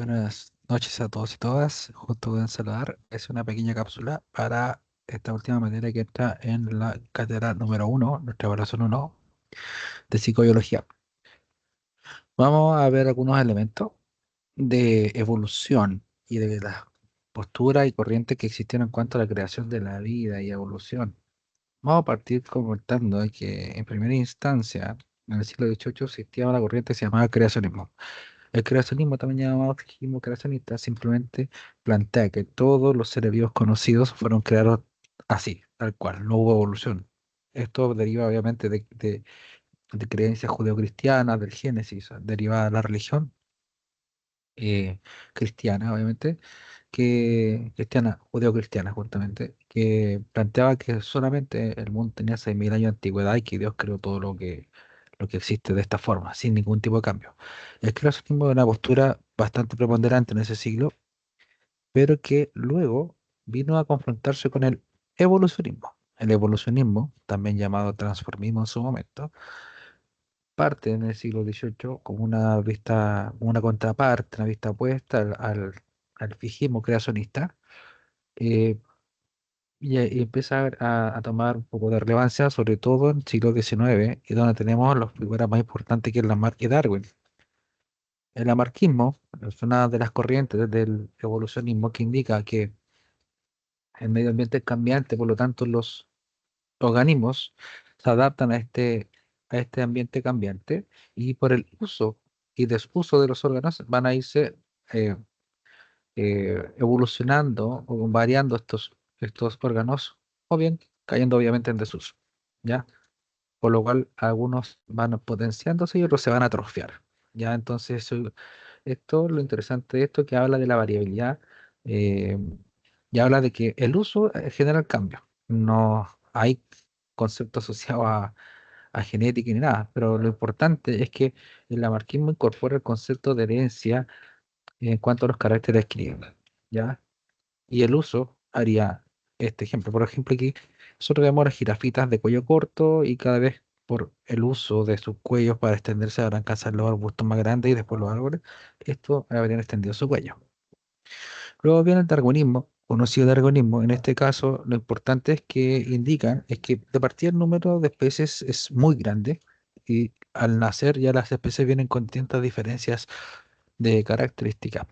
Buenas noches a todos y todas. Justo voy a saludar. Es una pequeña cápsula para esta última materia que está en la cátedra número uno, nuestra evaluación uno de psicobiología. Vamos a ver algunos elementos de evolución y de las posturas y corrientes que existieron en cuanto a la creación de la vida y evolución. Vamos a partir comentando de que en primera instancia, en el siglo XVIII, existía una corriente que se llamaba creacionismo. El creacionismo, también llamado psiquismo creacionista, simplemente plantea que todos los seres vivos conocidos fueron creados así, tal cual, no hubo evolución. Esto deriva obviamente de creencias judeocristianas, del Génesis, deriva de la religión eh, cristiana, obviamente, que cristiana, judeocristiana justamente, que planteaba que solamente el mundo tenía 6.000 años de antigüedad y que Dios creó todo lo que existe de esta forma, sin ningún tipo de cambio. El creacionismo es una postura bastante preponderante en ese siglo, pero que luego vino a confrontarse con el evolucionismo. El evolucionismo, también llamado transformismo en su momento, parte en el siglo XVIII como una contraparte, una vista opuesta al fijismo creacionista, eh, y empieza a tomar un poco de relevancia, sobre todo en el siglo XIX, y donde tenemos las figuras más importantes que es Lamarck y Darwin. El lamarquismo es una de las corrientes del evolucionismo que indica que el medio ambiente es cambiante, por lo tanto los organismos se adaptan a este ambiente cambiante y por el uso y desuso de los órganos van a irse eh, evolucionando o variando estos órganos o bien cayendo obviamente en desuso, ¿ya? Por lo cual algunos van potenciándose y otros se van a atrofiar, ¿ya? Entonces, lo interesante de esto que habla de la variabilidad eh, y habla de que el uso genera el cambio. No hay concepto asociado a genética ni nada, pero lo importante es que el lamarquismo incorpora el concepto de herencia en cuanto a los caracteres adquiridos, ¿ya? Y el uso haría este ejemplo. Por ejemplo, aquí nosotros vemos las jirafitas de cuello corto y cada vez por el uso de sus cuellos para extenderse habrán alcanzar los arbustos más grandes y después los árboles, esto habrían extendido su cuello. Luego viene el darwinismo, conocido darwinismo. En este caso, lo importante es que indican es que de partida el número de especies es muy grande y al nacer ya las especies vienen con distintas diferencias de características.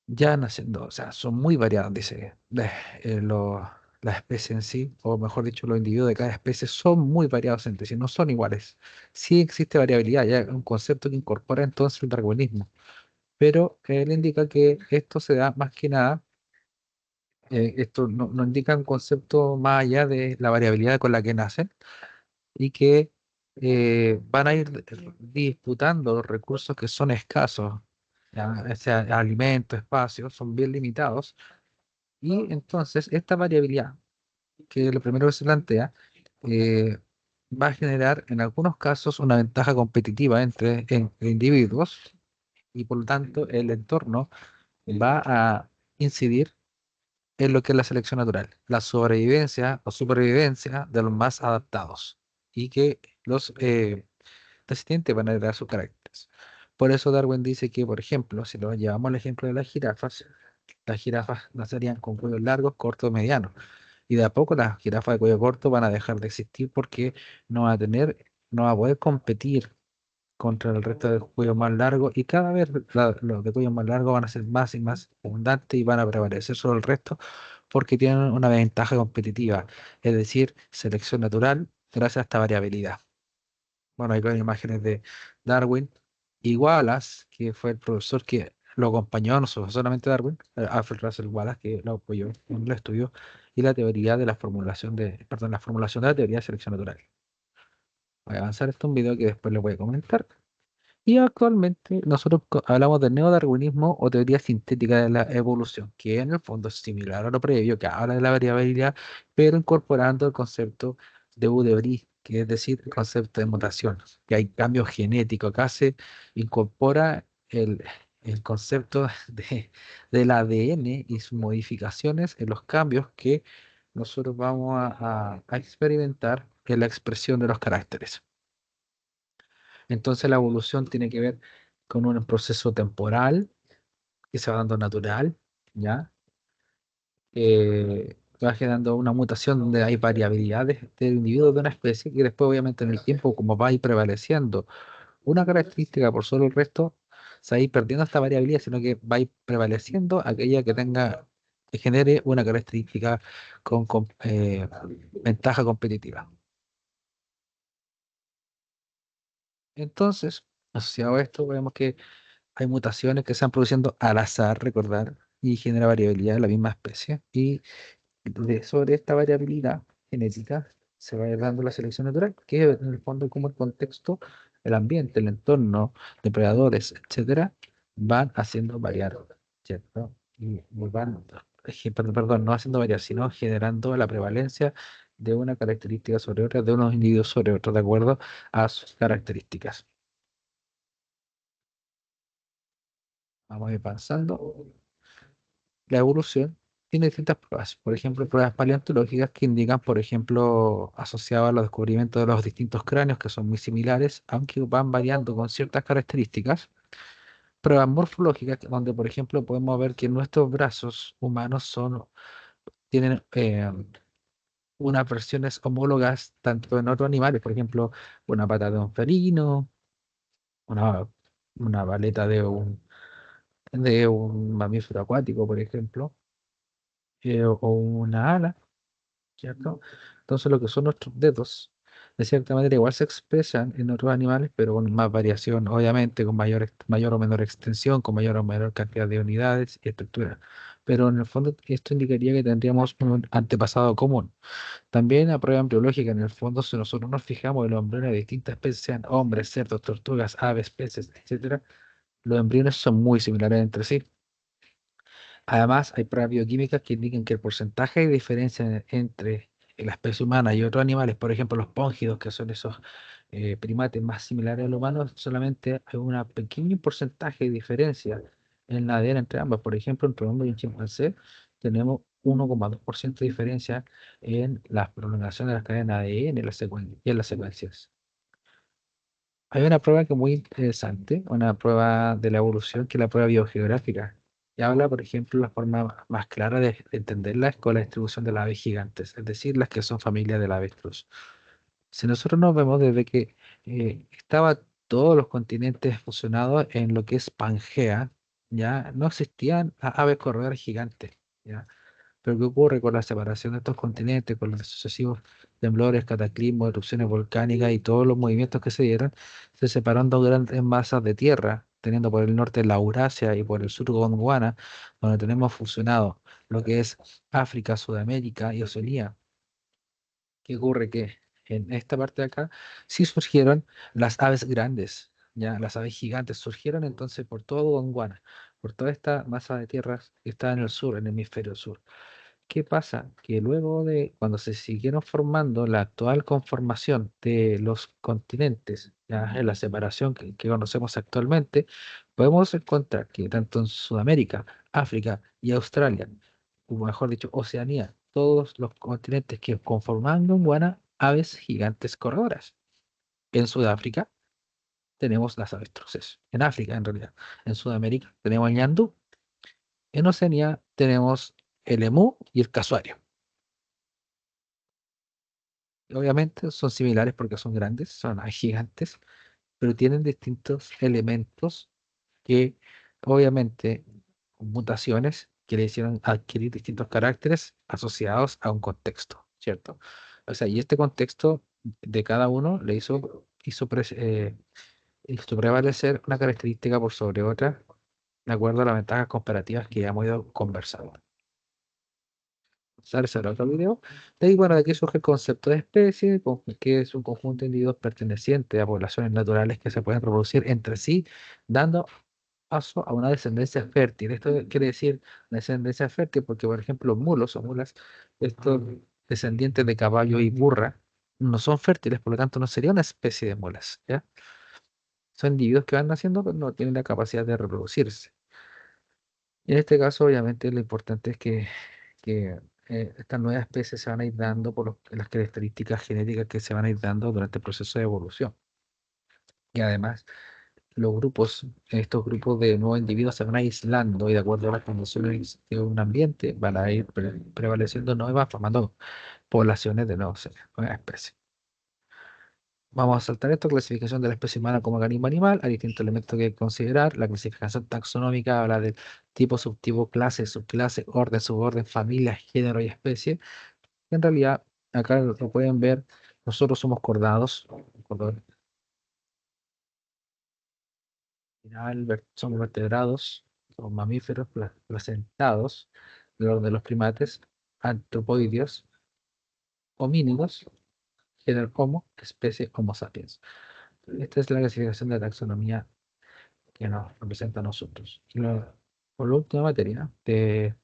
Ya naciendo, o sea, son muy variadas, dice, las especies en sí, o mejor dicho, los individuos de cada especie son muy variados entre sí, no son iguales. Sí existe variabilidad, ya es un concepto que incorpora entonces el darwinismo, pero él indica que esto se da más que nada, esto no indica un concepto más allá de la variabilidad con la que nacen y que van a ir disputando los recursos que son escasos, ya, o sea, alimentos, espacios, son bien limitados. Y entonces esta variabilidad, que es lo primero que se plantea, eh, va a generar en algunos casos una ventaja competitiva entre individuos y por lo tanto el entorno va a incidir en lo que es la selección natural, la sobrevivencia o supervivencia de los más adaptados y que los descendientes van a heredar sus caracteres. Por eso Darwin dice que, por ejemplo, si lo llevamos al ejemplo de las jirafas nacerían con cuellos largos, cortos, medianos. Y de a poco las jirafas de cuello corto van a dejar de existir porque no va a poder competir contra el resto de cuellos más largos y cada vez los de cuello más largos van a ser más y más abundantes y van a prevalecer sobre el resto porque tienen una ventaja competitiva, es decir, selección natural gracias a esta variabilidad. Bueno, hay con imágenes de Darwin y Wallace, que fue el profesor que lo acompañó, no solamente Darwin, Alfred Russel Wallace, que lo apoyó en el estudio, y la teoría de la formulación perdón, la formulación de la teoría de selección natural. Voy a avanzar esto en un video que después les voy a comentar. Y actualmente nosotros hablamos del neodarwinismo o teoría sintética de la evolución, que en el fondo es similar a lo previo, que habla de la variabilidad, pero incorporando el concepto de Udebris, que es decir, el concepto de mutación, que hay cambios genéticos. Acá se incorpora el concepto del ADN y sus modificaciones en los cambios que nosotros vamos a experimentar en la expresión de los caracteres. Entonces la evolución tiene que ver con un proceso temporal que se va dando natural, ¿ya? Va generando una mutación donde hay variabilidades del individuo de una especie que después obviamente en el tiempo, como va a ir prevaleciendo una característica por sobre el resto, se va a ir perdiendo esta variabilidad, sino que va a ir prevaleciendo aquella que tenga, que genere una característica con ventaja competitiva. Entonces, asociado a esto, vemos que hay mutaciones que se están produciendo al azar, recordar, y genera variabilidad en la misma especie. Y sobre esta variabilidad genética se va a ir dando la selección natural, que en el fondo como el contexto, el ambiente, el entorno, depredadores, etcétera, van haciendo variar, ¿cierto? Y van, perdón, no haciendo variar, sino generando la prevalencia de una característica sobre otra, de unos individuos sobre otros, de acuerdo a sus características. Vamos a ir pasando. La evolución tiene distintas pruebas. Por ejemplo, pruebas paleontológicas que indican, por ejemplo, asociadas a los descubrimientos de los distintos cráneos, que son muy similares, aunque van variando con ciertas características. Pruebas morfológicas, donde, por ejemplo, podemos ver que nuestros brazos humanos tienen unas versiones homólogas tanto en otros animales, por ejemplo, una pata de un felino, una, una aleta de un mamífero acuático, por ejemplo, o una ala. ¿Cierto? Entonces lo que son nuestros dedos, de cierta manera igual se expresan en otros animales, pero con más variación, obviamente, con mayor o menor extensión, con mayor o menor cantidad de unidades y estructura. Pero en el fondo esto indicaría que tendríamos un antepasado común. También a prueba embriológica, en el fondo, si nosotros nos fijamos en los embriones de distintas especies, sean hombres, cerdos, tortugas, aves, peces, etcétera, los embriones son muy similares entre sí. Además, hay pruebas bioquímicas que indican que el porcentaje de diferencia entre la especie humana y otros animales, por ejemplo, los póngidos, que son esos primates más similares al humano, solamente hay un pequeño porcentaje de diferencia en la ADN entre ambas. Por ejemplo, entre un hombre y un chimpancé tenemos 1,2% de diferencia en la prolongación de las cadenas ADN y en las secuencias. Hay una prueba que es muy interesante, una prueba de la evolución, que es la prueba biogeográfica. Y habla, por ejemplo, la forma más clara de entenderla es con la distribución de las aves gigantes, es decir, las que son familias del avestruz. Si nosotros nos vemos desde que estaban todos los continentes fusionados en lo que es Pangea, ya no existían aves corredoras gigantes, ¿ya? Pero ¿qué ocurre con la separación de estos continentes, con los sucesivos temblores, cataclismos, erupciones volcánicas y todos los movimientos que se dieron? Se separaron dos grandes masas de tierra, teniendo por el norte la Eurasia y por el sur Gondwana, donde tenemos fusionado lo que es África, Sudamérica y Oceanía. ¿Qué ocurre? Que en esta parte de acá sí surgieron las aves grandes, ya las aves gigantes surgieron entonces por todo Gondwana, por toda esta masa de tierras que está en el sur, en el hemisferio sur. ¿Qué pasa? Que luego de cuando se siguieron formando la actual conformación de los continentes, ya en la separación que conocemos actualmente, podemos encontrar que tanto en Sudamérica, África y Australia, o mejor dicho, Oceanía, todos los continentes que conforman Gondwana, aves gigantes corredoras. En Sudáfrica tenemos las avestruces, en África en realidad. En Sudamérica tenemos el ñandú. En Oceanía tenemos el emú y el casuario. Obviamente son similares porque son grandes, son gigantes, pero tienen distintos elementos que obviamente mutaciones que le hicieron adquirir distintos caracteres asociados a un contexto, ¿cierto? O sea, y este contexto de cada uno le hizo prevalecer una característica por sobre otra, de acuerdo a las ventajas comparativas que ya hemos ido conversando. Sale el otro video. De ahí, bueno, de aquí surge el concepto de especie, que es un conjunto de individuos pertenecientes a poblaciones naturales que se pueden reproducir entre sí, dando paso a una descendencia fértil. Esto quiere decir descendencia fértil porque, por ejemplo, los mulos o mulas, estos descendientes de caballo y burra, no son fértiles, por lo tanto, no sería una especie de mulas, ¿ya? Son individuos que van naciendo, pero no tienen la capacidad de reproducirse. Y en este caso, obviamente, lo importante es que estas nuevas especies se van a ir dando por las características genéticas que se van a ir dando durante el proceso de evolución. Y además, estos grupos de nuevos individuos se van aislando y de acuerdo a las condiciones de un ambiente van a ir prevaleciendo nuevas, formando poblaciones de nuevas especies. Vamos a saltar esto, clasificación de la especie humana como organismo animal, hay distintos elementos que considerar. La clasificación taxonómica habla de tipo, subtipo, clase, subclase, orden, suborden, familia, género y especie. En realidad, acá lo pueden ver, nosotros somos cordados, cordón final, somos vertebrados, somos mamíferos, placentados, del orden de los primates, antropoideos, homínidos, género Homo, especie Homo sapiens. Esta es la clasificación de la taxonomía que nos representa a nosotros. Por la última materia de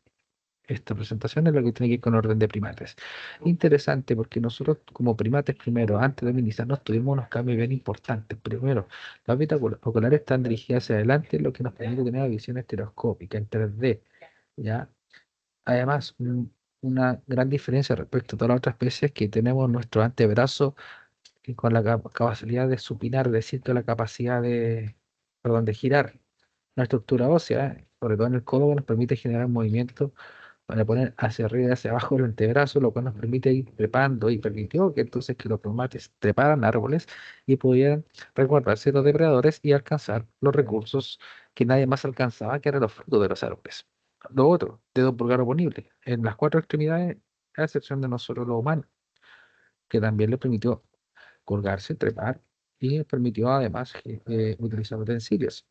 esta presentación es lo que tiene que ir con orden de primates. Interesante porque nosotros como primates primero, antes de minimizarnos, tuvimos unos cambios bien importantes. Primero, las órbitas oculares están dirigidas hacia adelante, lo que nos permite tener una visión estereoscópica en 3D, ¿ya? Además, una gran diferencia respecto a todas las otras especies que tenemos nuestro antebrazo y con la capacidad de supinar, es decir, toda la capacidad perdón, de girar una estructura ósea, sobre todo en el codo, que nos permite generar movimiento para poner hacia arriba y hacia abajo el antebrazo, lo cual nos permite ir trepando y permitió que entonces que los primates treparan árboles y pudieran resguardarse de los depredadores y alcanzar los recursos que nadie más alcanzaba, que eran los frutos de los árboles. Lo otro, dedo pulgar oponible, en las cuatro extremidades, a excepción de nosotros los humanos, que también le permitió colgarse, trepar y permitió además utilizar utensilios.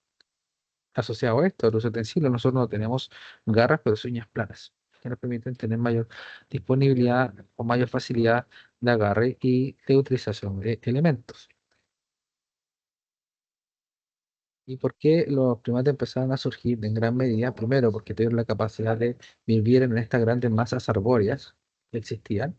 Asociado a esto, a los utensilios, nosotros no tenemos garras, pero sí uñas planas, que nos permiten tener mayor disponibilidad o mayor facilidad de agarre y de utilización de elementos. ¿Y por qué los primates empezaron a surgir en gran medida? Primero, porque tuvieron la capacidad de vivir en estas grandes masas arbóreas que existían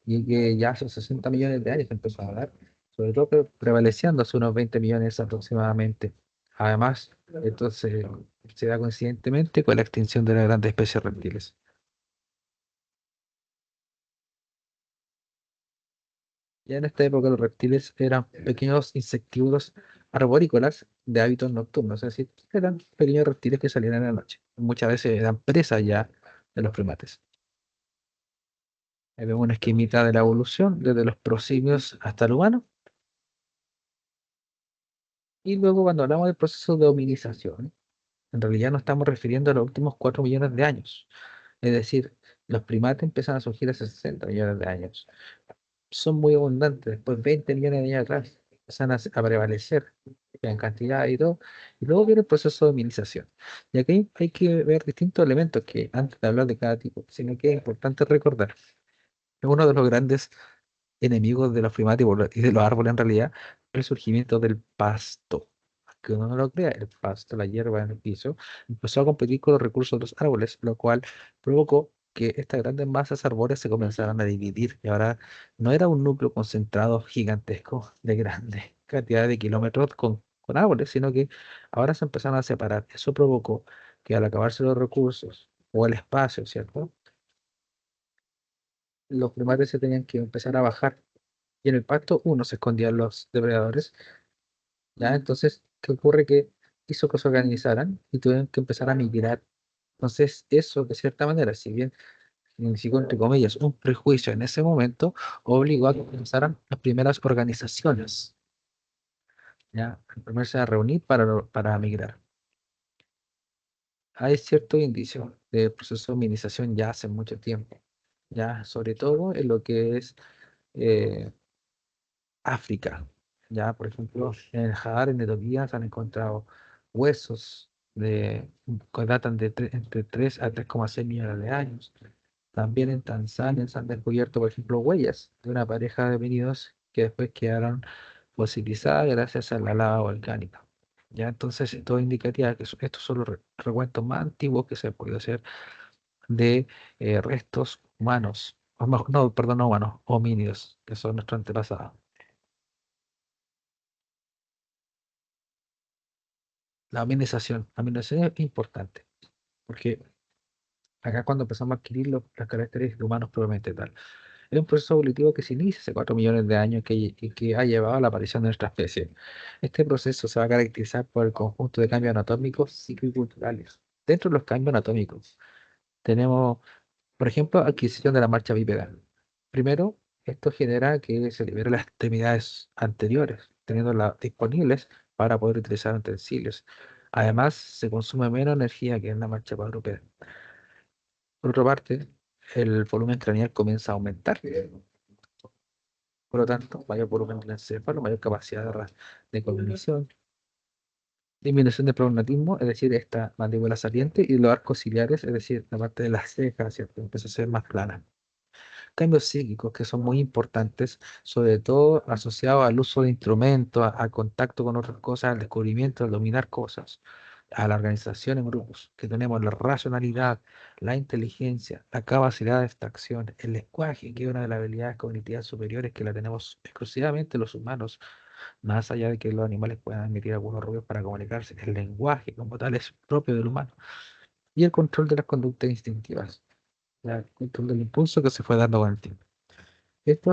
y que ya hace 60 millones de años empezó a dar, sobre todo prevaleciendo hace unos 20 millones aproximadamente. Además, entonces se da coincidentemente con la extinción de las grandes especies reptiles. Ya en esta época los reptiles eran pequeños insectívoros arborícolas de hábitos nocturnos, es decir, eran pequeños reptiles que salían en la noche. Muchas veces eran presas ya de los primates. Ahí vemos una esquemita de la evolución, desde los prosimios hasta el humano. Y luego cuando hablamos del proceso de hominización, en realidad nos estamos refiriendo a los últimos 4 millones de años. Es decir, los primates empiezan a surgir hace 60 millones de años. Son muy abundantes. Después, 20 millones de años atrás, empiezan a prevalecer en cantidad y todo. Y luego viene el proceso de hominización. Y aquí hay que ver distintos elementos que, antes de hablar de cada tipo, sino que es importante recordar que uno de los grandes enemigos de los primates y de los árboles en realidad, el surgimiento del pasto. Que uno no lo crea, el pasto, la hierba en el piso, empezó a competir con los recursos de los árboles, lo cual provocó que estas grandes masas arbóreas se comenzaran a dividir y ahora no era un núcleo concentrado gigantesco de grandes cantidades de kilómetros con árboles, sino que ahora se empezaron a separar. Eso provocó que al acabarse los recursos o el espacio, ¿cierto? Los primates se tenían que empezar a bajar y en el pasto, uno, se escondían los depredadores, ¿ya? Entonces, ¿qué ocurre? Que hizo que se organizaran y tuvieron que empezar a migrar. Entonces, eso, de cierta manera, si bien significó, entre comillas, un prejuicio en ese momento, obligó a que comenzaran las primeras organizaciones, ¿ya? A ponerse a reunir para migrar. Hay ciertos indicios de proceso de hominización ya hace mucho tiempo, ya sobre todo en lo que es eh, África. Ya, por ejemplo, en el Hadar, en Etiopía, se han encontrado huesos que datan de entre 3 a 3,6 millones de años. También en Tanzania se han descubierto, por ejemplo, huellas de una pareja de homínidos que después quedaron fosilizadas gracias a la lava volcánica. Ya, entonces, todo indicaría que estos son los recuentos más antiguos que se han podido hacer de restos humanos, no, perdón, no humanos, homínidos, que son nuestros antepasados. La aminización es importante, porque acá cuando empezamos a adquirir las características humanos propiamente tal. Es un proceso evolutivo que se inicia hace 4 millones de años y que ha llevado a la aparición de nuestra especie. Este proceso se va a caracterizar por el conjunto de cambios anatómicos psicoculturales. Dentro de los cambios anatómicos tenemos, por ejemplo, adquisición de la marcha bípeda. Primero, esto genera que se liberen las extremidades anteriores, teniéndolas disponibles para poder utilizar utensilios. Además, se consume menos energía que en la marcha cuadrúpeda. Por otra parte, el volumen craneal comienza a aumentar. Por lo tanto, mayor volumen del encéfalo, mayor capacidad de cognición, disminución del prognatismo, es decir, esta mandíbula saliente, y los arcos ciliares, es decir, la parte de las cejas, ¿cierto? Empieza a ser más plana. Cambios psíquicos que son muy importantes, sobre todo asociados al uso de instrumentos, al contacto con otras cosas, al descubrimiento, al dominar cosas, a la organización en grupos, que tenemos la racionalidad, la inteligencia, la capacidad de abstracción, el lenguaje, que es una de las habilidades cognitivas superiores que la tenemos exclusivamente los humanos, más allá de que los animales puedan emitir algunos ruidos para comunicarse, el lenguaje como tal es propio del humano, y el control de las conductas instintivas, el control del impulso que se fue dando con el tiempo. Esto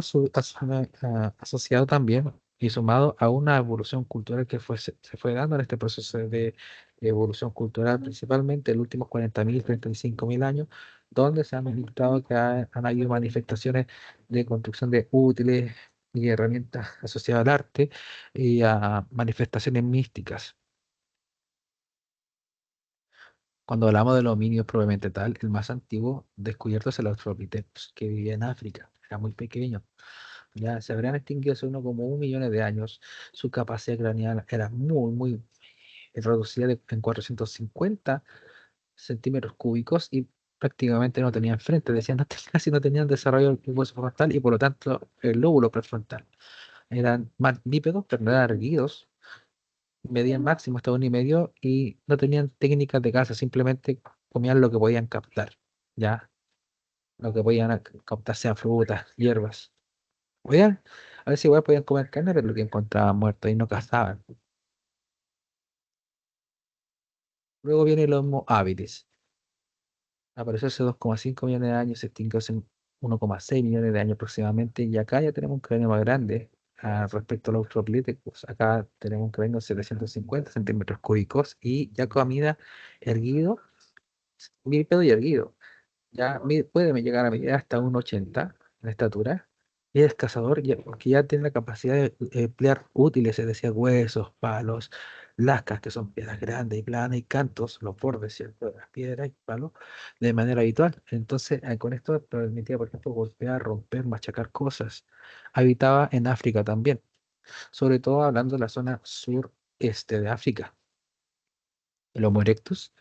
asociado también y sumado a una evolución cultural que se fue dando en este proceso de evolución cultural, principalmente en los últimos 40.000, 35.000 años, donde se han mostrado que han habido manifestaciones de construcción de útiles y herramientas asociadas al arte y a manifestaciones místicas. Cuando hablamos de los homínidos propiamente tal, el más antiguo descubierto es el Australopithecus, que vivía en África, era muy pequeño. Ya se habrían extinguido hace uno como 1 millón de años. Su capacidad craneal era muy reducida en 450 centímetros cúbicos y prácticamente no tenían frente. Decían, casi no tenían desarrollo el hueso frontal y por lo tanto el lóbulo prefrontal. Eran más bípedos, pero no eran erguidos. Medían máximo hasta 1,5 y no tenían técnicas de caza, simplemente comían lo que podían captar. Ya, lo que podían captar sean frutas, hierbas. Podían, a veces igual podían comer carne, pero lo que encontraban muerto y no cazaban. Luego viene el Homo habilis. Apareció hace 2,5 millones de años, se extinguió hace 1,6 millones de años aproximadamente, y acá ya tenemos un cráneo más grande respecto al Australopithecus. Acá tenemos un cráneo de 750 centímetros cúbicos y ya comida erguido, bípedo y erguido. Ya puede llegar a medir hasta 1,80 en estatura. Y es cazador porque ya tiene la capacidad de emplear útiles, es decir, huesos, palos, lascas, que son piedras grandes y planas, y cantos, los bordes, ¿cierto? De las piedras y palos, de manera habitual. Entonces, con esto permitía, por ejemplo, golpear, romper, machacar cosas. Habitaba en África también, sobre todo hablando de la zona sureste de África. El Homo erectus,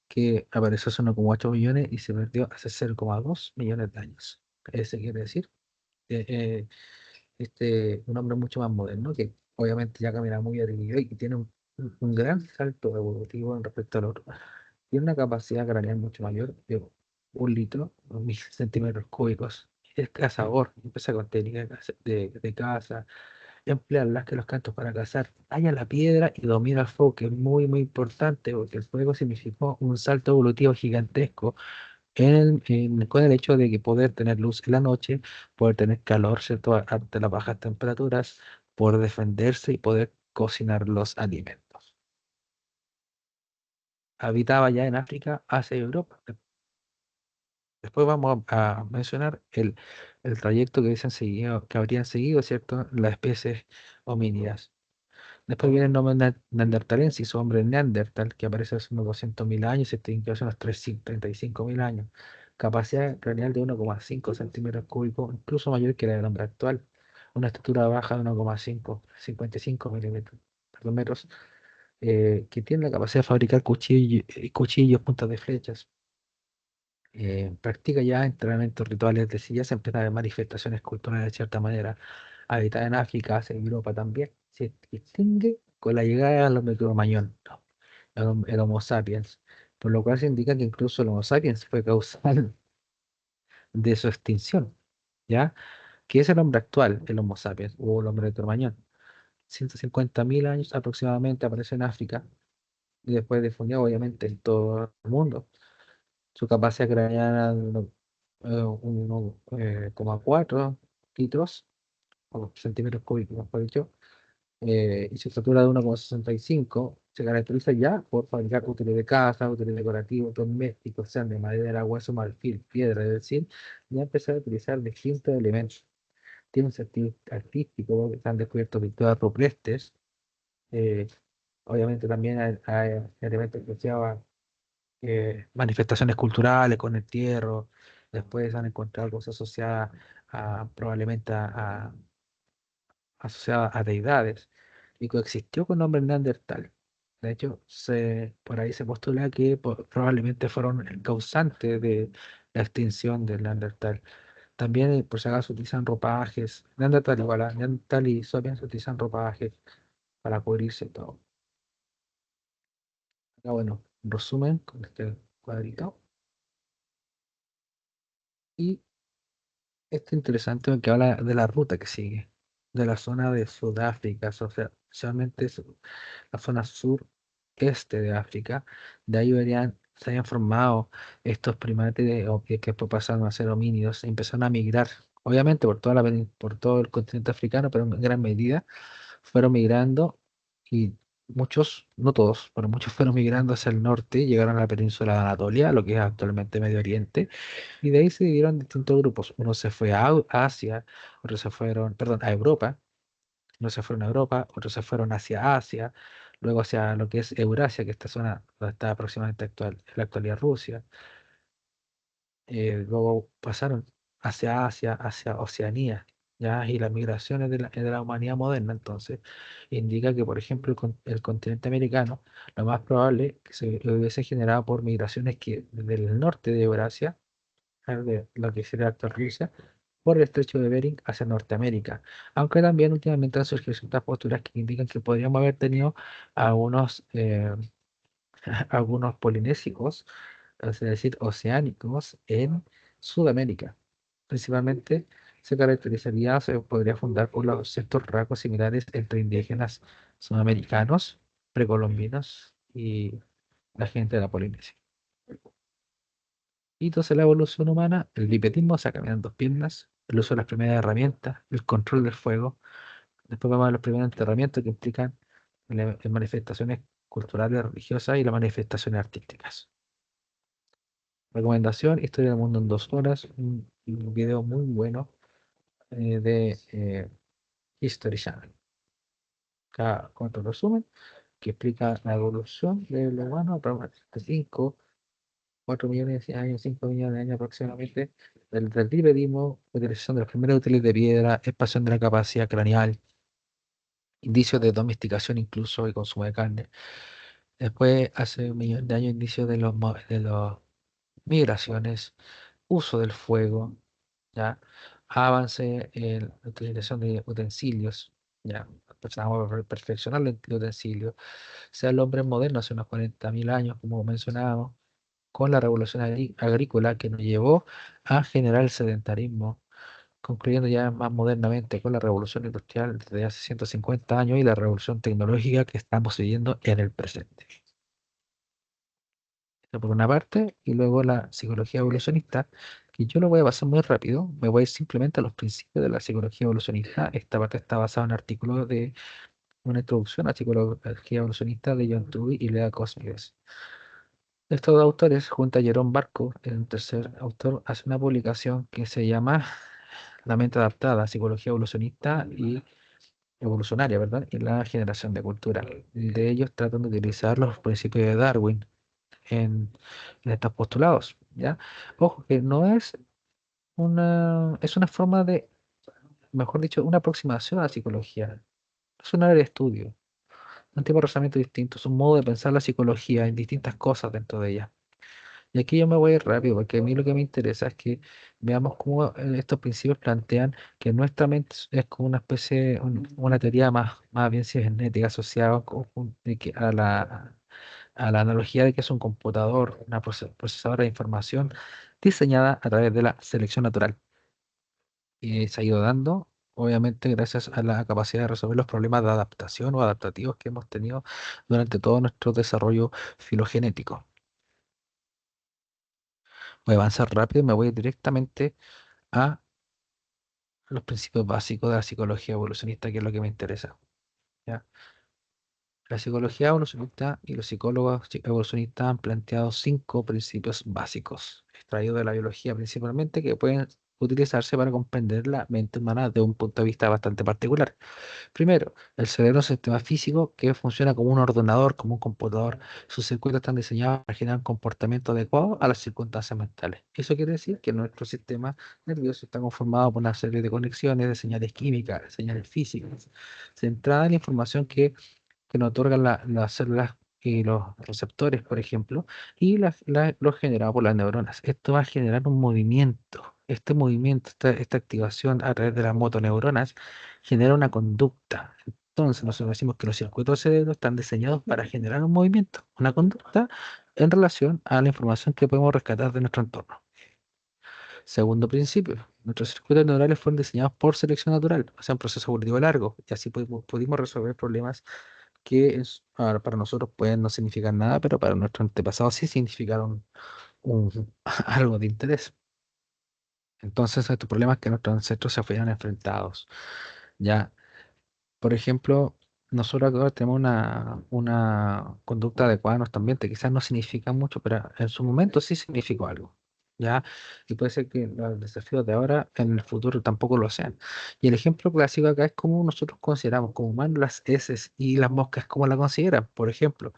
que apareció hace 1,8 millones y se perdió hace 0,2 millones de años. Ese quiere decir que un hombre mucho más moderno, que obviamente ya camina muy erguido y que tiene un gran salto evolutivo en respecto al otro. Tiene una capacidad craneal mucho mayor de 1 litro, 1.000 centímetros cúbicos. Es cazador, empieza con técnicas de caza, emplea las que los cantos para cazar, talla la piedra y domina el fuego, que es muy importante porque el fuego significó un salto evolutivo gigantesco con el hecho de que poder tener luz en la noche, poder tener calor, ¿cierto? Ante las bajas temperaturas, poder defenderse y poder cocinar los alimentos. Habitaba ya en África, Asia y Europa. Después vamos a mencionar el trayecto que dicen seguido, que habrían seguido, ¿cierto? Las especies homínidas. Después viene el nombre neandertalensis, o hombre neandertal, que aparece hace unos 200.000 años y se extinguió hace unos 35.000 años. Capacidad craneal de 1,5 centímetros cúbicos, incluso mayor que la del hombre actual. Una estatura baja de 1,55 milímetros, que tiene la capacidad de fabricar cuchillos, puntas de flechas. Practica ya entrenamientos rituales de ya se empiezan a ver manifestaciones culturales de cierta manera. Habita en África, Asia y Europa también. Se extingue con la llegada de los Micromañón, ¿no? El Homo sapiens. Por lo cual se indica que incluso el Homo sapiens fue causal de su extinción. ¿Ya? ¿Qué es el hombre actual, el Homo sapiens o el hombre de Cromañón? 150.000 años aproximadamente aparece en África y después difundió obviamente en todo el mundo. Su capacidad craneana 1,4 litros o centímetros cúbicos, mejor dicho, y su estatura de 1,65, se caracteriza ya por fabricar útiles de casa, útiles decorativos, domésticos, sean de madera, hueso, marfil, piedra, es decir, ya empezar a utilizar distintos elementos. Tiene un sentido artístico, porque están descubiertos pinturas rupestres, eh, obviamente también hay elementos asociados a manifestaciones culturales con el tierra. Después han encontrado cosas asociadas probablemente asociadas a deidades y coexistió con hombres neandertal. De hecho, por ahí se postula que probablemente fueron el causante de la extinción del neandertal. También, por si acaso, utilizan ropajes. Neandertal igual, Neandertal y Sapiens utilizan ropajes para cubrirse todo. Acá, bueno, en resumen, con este cuadrito. Y esto es interesante porque habla de la ruta que sigue, de la zona de Sudáfrica, socialmente la zona sureste de África. De ahí se habían formado estos primates que después pasaron a ser homínidos e empezaron a migrar, obviamente por por todo el continente africano, pero en gran medida fueron migrando y muchos, no todos, pero muchos fueron migrando hacia el norte, llegaron a la península de Anatolia, lo que es actualmente Medio Oriente, y de ahí se dividieron en distintos grupos. Uno se fue a Asia, otros se fueron, perdón, a Europa, unos se fueron a Europa, otros se fueron hacia Asia, luego hacia lo que es Eurasia, que esta zona donde está aproximadamente en la actualidad Rusia. Luego pasaron hacia Asia, hacia Oceanía, ¿ya? Y las migraciones de la humanidad moderna, entonces, indica que, por ejemplo, el continente americano, lo más probable es que se hubiese generado por migraciones que desde el norte de Eurasia, de lo que sería la actual Rusia, por el estrecho de Bering hacia Norteamérica. Aunque también últimamente han surgido ciertas posturas que indican que podríamos haber tenido algunos, algunos polinésicos, es decir, oceánicos en Sudamérica. Principalmente se caracterizaría, se podría fundar por los ciertos rasgos similares entre indígenas sudamericanos, precolombinos y la gente de la Polinesia. Y entonces la evolución humana, el bipedismo, o sea, caminar en dos piernas, el uso de las primeras herramientas, el control del fuego. Después vamos a los primeros enterramientos que implican manifestaciones culturales, religiosas y las manifestaciones artísticas. Recomendación, Historia del Mundo en 2 horas, un video muy bueno de History Channel. Acá con otro resumen que explica la evolución del humano aproximadamente 5, 4 millones de años, 5 millones de años aproximadamente, del bipedismo, utilización de los primeros útiles de piedra, expansión de la capacidad craneal, indicios de domesticación incluso y consumo de carne. Después, hace 1 millón de años, inicio de los migraciones, uso del fuego, ¿ya? Avance en la utilización de utensilios, ¿ya? Empezamos a perfeccionar los utensilios. Sea el hombre moderno hace unos 40.000 años, como mencionábamos, con la revolución agrícola que nos llevó a generar el sedentarismo, concluyendo ya más modernamente con la revolución industrial desde hace 150 años y la revolución tecnológica que estamos viviendo en el presente. Eso por una parte, y luego la psicología evolucionista, que yo lo voy a pasar muy rápido, me voy a ir simplemente a los principios de la psicología evolucionista. Esta parte está basada en artículos de una introducción a la psicología evolucionista de John Dewey y Lea Cosmides. Estos dos autores, junto a Jerome Barco, el tercer autor, hace una publicación que se llama La mente adaptada, psicología evolucionista y evolucionaria, ¿verdad? Y la generación de cultura. De ellos tratan de utilizar los principios de Darwin en, en estos postulados, ¿ya? Ojo, que no es es una forma de, mejor dicho, una aproximación a la psicología. Es un área de estudio, un tipo de razonamiento distinto, es un modo de pensar la psicología en distintas cosas dentro de ella. Y aquí yo me voy a ir rápido, porque a mí lo que me interesa es que veamos cómo estos principios plantean que nuestra mente es como una especie, una teoría más bien cibernética asociada a la analogía de que es un computador, una procesadora de información diseñada a través de la selección natural. Y se ha ido dando, obviamente, gracias a la capacidad de resolver los problemas de adaptación o adaptativos que hemos tenido durante todo nuestro desarrollo filogenético. Voy a avanzar rápido y me voy directamente a los principios básicos de la psicología evolucionista, que es lo que me interesa. ¿Ya? La psicología evolucionista y los psicólogos evolucionistas han planteado 5 principios básicos, extraídos de la biología principalmente, que pueden utilizarse para comprender la mente humana de un punto de vista bastante particular. Primero, el cerebro es un sistema físico que funciona como un ordenador, como un computador. Sus circuitos están diseñados para generar un comportamiento adecuado a las circunstancias mentales. Eso quiere decir que nuestro sistema nervioso está conformado por una serie de conexiones, de señales químicas, señales físicas, centradas en la información que nos otorgan las células y los receptores, por ejemplo, y los generados por las neuronas. Esto va a generar un movimiento. Este movimiento, esta activación a través de las motoneuronas, genera una conducta. Entonces, nosotros decimos que los circuitos del cerebro están diseñados para generar un movimiento, una conducta en relación a la información que podemos rescatar de nuestro entorno. Segundo principio, nuestros circuitos neurales fueron diseñados por selección natural, o sea, un proceso evolutivo largo, y así pudimos resolver problemas que para nosotros pueden no significar nada, pero para nuestros antepasados sí significaron algo de interés. Entonces, estos problemas que nuestros ancestros se fueron enfrentados. Ya, por ejemplo, nosotros ahora tenemos una conducta adecuada en nuestro ambiente. Quizás no significa mucho, pero en su momento sí significó algo. ¿Ya? Y puede ser que los desafíos de ahora en el futuro tampoco lo sean. Y el ejemplo clásico acá es cómo nosotros consideramos como humanos las heces y las moscas, como la consideran. Por ejemplo,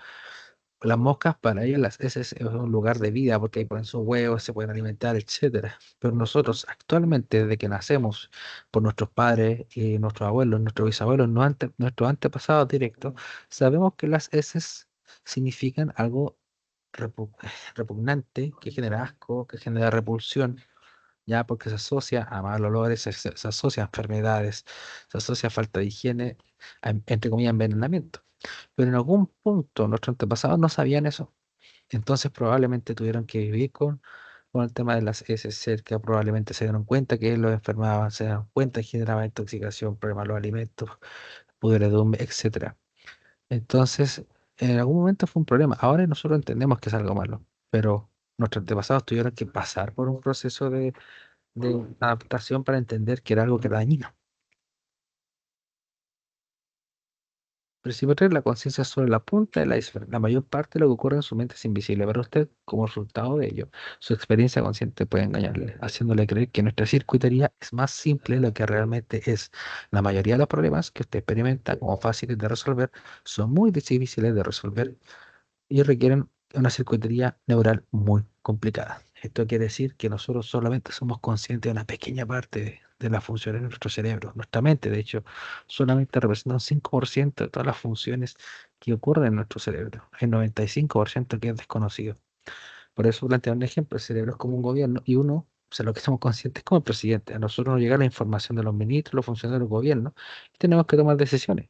las moscas para ellas las heces es un lugar de vida porque ahí ponen sus huevos, se pueden alimentar, etcétera. Pero nosotros actualmente, desde que nacemos, por nuestros padres y nuestros abuelos, nuestros bisabuelos, nuestros antepasados directos, sabemos que las heces significan algo repu- repugnante, que genera asco, que genera repulsión, ya porque se asocia a malos olores, se asocia a enfermedades, se asocia a falta de higiene, entre comillas, envenenamiento. Pero en algún punto nuestros antepasados no sabían eso. Entonces probablemente tuvieron que vivir con el tema de las heces cerca, probablemente se dieron cuenta que los enfermaban, se dieron cuenta que generaba intoxicación, problemas a los alimentos, pudredumbre, etcétera. Entonces, en algún momento fue un problema. Ahora nosotros entendemos que es algo malo, pero nuestros antepasados tuvieron que pasar por un proceso de adaptación para entender que era algo que era dañino. Principio 3, la conciencia es solo la punta del iceberg. La mayor parte de lo que ocurre en su mente es invisible para usted. Como resultado de ello, su experiencia consciente puede engañarle, haciéndole creer que nuestra circuitería es más simple de lo que realmente es. La mayoría de los problemas que usted experimenta como fáciles de resolver son muy difíciles de resolver y requieren una circuitería neural muy complicada. Esto quiere decir que nosotros solamente somos conscientes de una pequeña parte de las funciones de nuestro cerebro. Nuestra mente, de hecho, solamente representa un 5% de todas las funciones que ocurren en nuestro cerebro. El 95% que es desconocido. Por eso plantear un ejemplo, el cerebro es como un gobierno y uno, o sea, lo que somos conscientes es como el presidente. A nosotros nos llega la información de los ministros, los funcionarios del gobierno y tenemos que tomar decisiones.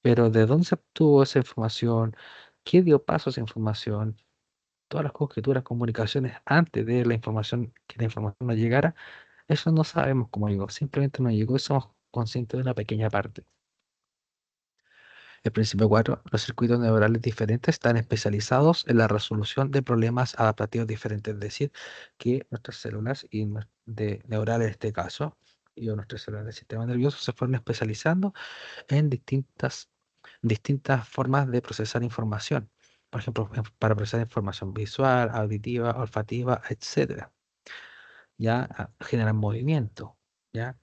Pero ¿de dónde se obtuvo esa información? ¿Qué dio paso a esa información? Todas las conjeturas, comunicaciones antes de la información, que la información nos llegara, eso no sabemos cómo llegó. Simplemente nos llegó y somos conscientes de una pequeña parte. El principio 4, los circuitos neurales diferentes están especializados en la resolución de problemas adaptativos diferentes. Es decir, que nuestras células neurales en este caso, y nuestras células del sistema nervioso se fueron especializando en distintas formas de procesar información. Por ejemplo, para procesar información visual, auditiva, olfativa, etcétera. Ya generan movimiento. Ya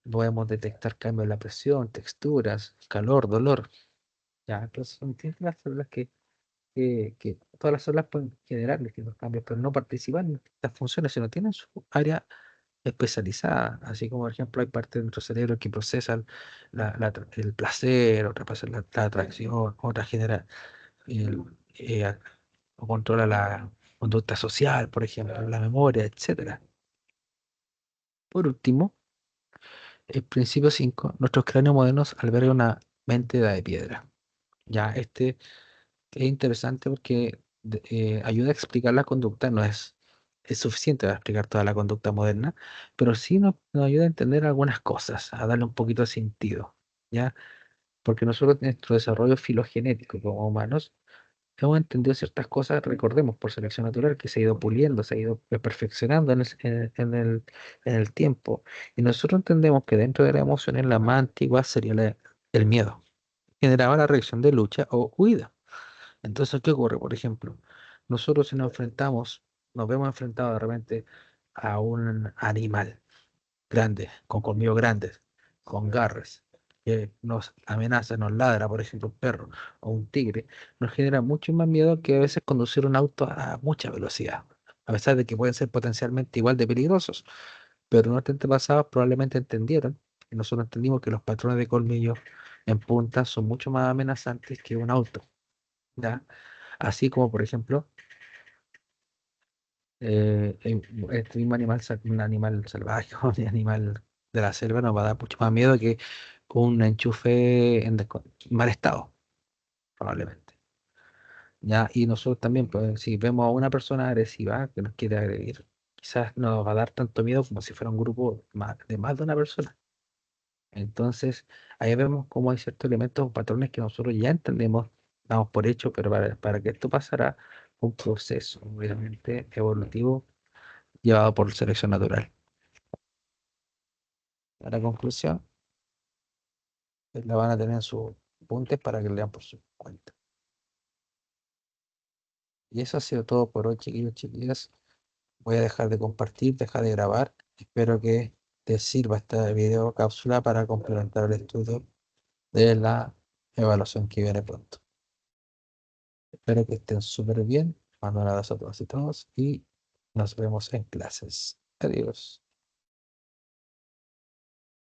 podemos detectar cambios en la presión, texturas, calor, dolor. Ya, entonces son distintas las células que todas las células pueden generar distintos cambios, pero no participan en estas funciones, sino tienen su área especializada, así como por ejemplo hay partes de nuestro cerebro que procesan el placer, otra procesa la atracción, otra genera el, o controla la conducta social, por ejemplo, la memoria, etcétera. Por último, el principio 5, nuestros cráneos modernos albergan una mente de piedra. Ya, este es interesante porque ayuda a explicar la conducta, no es suficiente para explicar toda la conducta moderna, pero sí nos ayuda a entender algunas cosas, a darle un poquito de sentido, ¿ya? Porque nosotros, nuestro desarrollo filogenético como humanos, hemos entendido ciertas cosas, recordemos, por selección natural, que se ha ido puliendo, se ha ido perfeccionando en el tiempo. Y nosotros entendemos que dentro de las emociones, la más antigua sería el miedo. Generaba la reacción de lucha o huida. Entonces, ¿qué ocurre? Por ejemplo, nosotros si nos vemos enfrentados de repente a un animal grande, con colmillos grandes, con garras, que nos amenaza, nos ladra, por ejemplo, un perro o un tigre, nos genera mucho más miedo que a veces conducir un auto a mucha velocidad, a pesar de que pueden ser potencialmente igual de peligrosos. Pero nuestros antepasados probablemente entendieron, y nosotros entendimos que los patrones de colmillos en punta son mucho más amenazantes que un auto, ¿ya? Así como, por ejemplo, este mismo animal, un animal salvaje o un animal de la selva nos va a dar mucho más miedo que un enchufe en mal estado, probablemente. ¿Ya? Y nosotros también, pues, si vemos a una persona agresiva que nos quiere agredir, quizás no nos va a dar tanto miedo como si fuera un grupo de más de una persona. Entonces, ahí vemos cómo hay ciertos elementos o patrones que nosotros ya entendemos, damos por hecho, pero para que esto pasara, un proceso, obviamente, evolutivo llevado por selección natural. La conclusión la van a tener en sus apuntes para que lean por su cuenta. Y eso ha sido todo por hoy, chiquillos, chiquillas. Voy a dejar de compartir, dejar de grabar. Espero que te sirva esta video cápsula para complementar el estudio de la evaluación que viene pronto. Espero que estén súper bien. Mando un abrazo a todas y todos y nos vemos en clases. Adiós.